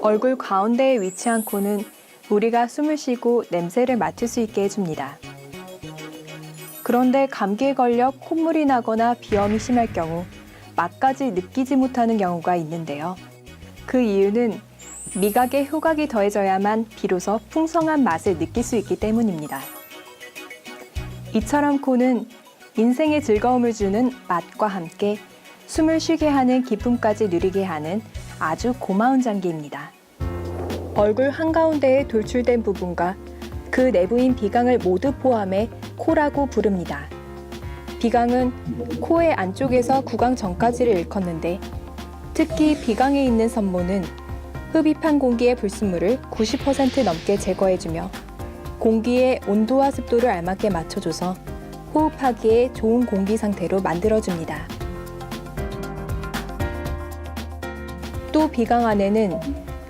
얼굴 가운데에 위치한 코는 우리가 숨을 쉬고 냄새를 맡을 수 있게 해줍니다. 그런데 감기에 걸려 콧물이 나거나 비염이 심할 경우 맛까지 느끼지 못하는 경우가 있는데요. 그 이유는 미각에 후각이 더해져야만 비로소 풍성한 맛을 느낄 수 있기 때문입니다. 이처럼 코는 인생의 즐거움을 주는 맛과 함께 숨을 쉬게 하는 기쁨까지 누리게 하는 아주 고마운 장기입니다. 얼굴 한가운데에 돌출된 부분과 그 내부인 비강을 모두 포함해 코라고 부릅니다. 비강은 코의 안쪽에서 구강 전까지를 일컫는데 특히 비강에 있는 섬모는 흡입한 공기의 불순물을 90% 넘게 제거해주며 공기의 온도와 습도를 알맞게 맞춰줘서 호흡하기에 좋은 공기 상태로 만들어줍니다. 또 비강 안에는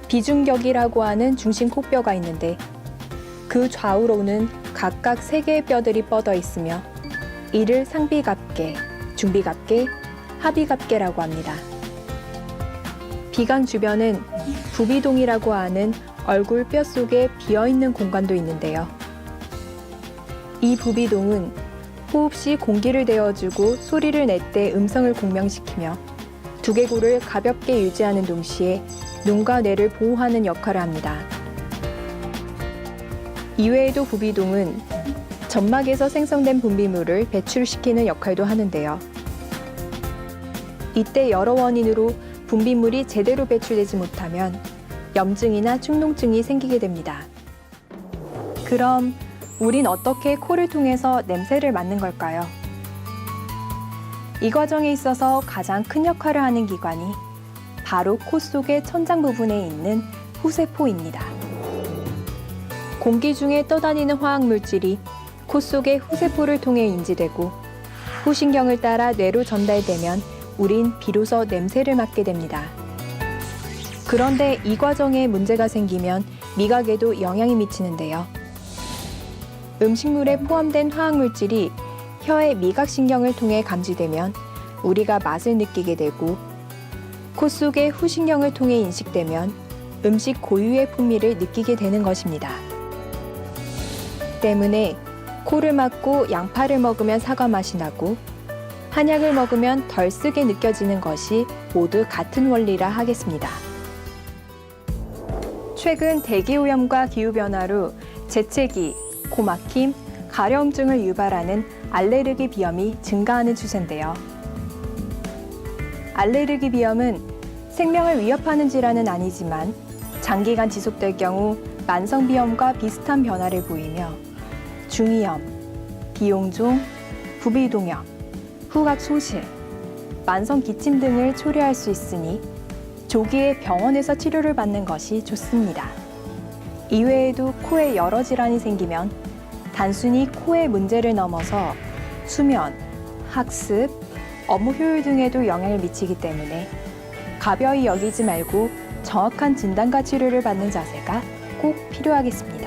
비중격이라고 하는 중심 콧뼈가 있는데 그 좌우로는 각각 3개의 뼈들이 뻗어 있으며 이를 상비갑계, 중비갑계, 하비갑계라고 합니다. 비강 주변은 부비동이라고 하는 얼굴 뼈 속에 비어있는 공간도 있는데요. 이 부비동은 호흡 시 공기를 데워주고 소리를 낼 때 음성을 공명시키며 두개골을 가볍게 유지하는 동시에 눈과 뇌를 보호하는 역할을 합니다. 이외에도 부비동은 점막에서 생성된 분비물을 배출시키는 역할도 하는데요. 이때 여러 원인으로 분비물이 제대로 배출되지 못하면 염증이나 축농증이 생기게 됩니다. 그럼 우린 어떻게 코를 통해서 냄새를 맡는 걸까요? 이 과정에 있어서 가장 큰 역할을 하는 기관이 바로 코 속의 천장 부분에 있는 후세포입니다. 공기 중에 떠다니는 화학물질이 코 속의 후세포를 통해 인지되고 후신경을 따라 뇌로 전달되면 우린 비로소 냄새를 맡게 됩니다. 그런데 이 과정에 문제가 생기면 미각에도 영향이 미치는데요. 음식물에 포함된 화학물질이 혀의 미각신경을 통해 감지되면 우리가 맛을 느끼게 되고 코 속의 후신경을 통해 인식되면 음식 고유의 풍미를 느끼게 되는 것입니다. 때문에 코를 막고 양파를 먹으면 사과 맛이 나고 한약을 먹으면 덜 쓰게 느껴지는 것이 모두 같은 원리라 하겠습니다. 최근 대기오염과 기후변화로 재채기, 코막힘, 가려움증을 유발하는 알레르기 비염이 증가하는 추세인데요. 알레르기 비염은 생명을 위협하는 질환은 아니지만 장기간 지속될 경우 만성비염과 비슷한 변화를 보이며 중이염, 비용종, 부비동염, 후각소실, 만성기침 등을 초래할 수 있으니 조기에 병원에서 치료를 받는 것이 좋습니다. 이외에도 코에 여러 질환이 생기면 단순히 코의 문제를 넘어서 수면, 학습, 업무 효율 등에도 영향을 미치기 때문에 가벼이 여기지 말고 정확한 진단과 치료를 받는 자세가 꼭 필요하겠습니다.